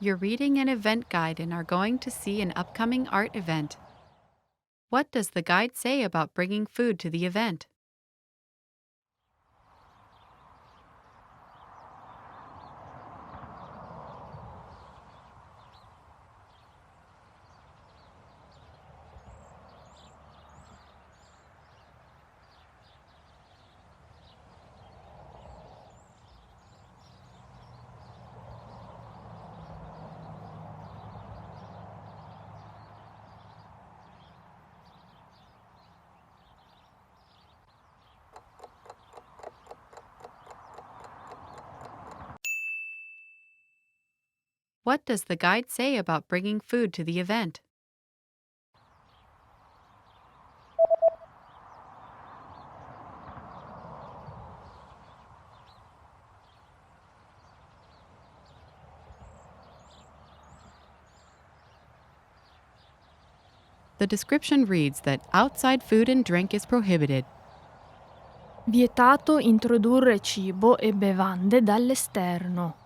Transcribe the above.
You're reading an event guide and are going to see an upcoming art event. What does the guide say about bringing food to the event? What does the guide say about bringing food to the event? The description reads that outside food and drink is prohibited. Vietato introdurre cibo e bevande dall'esterno.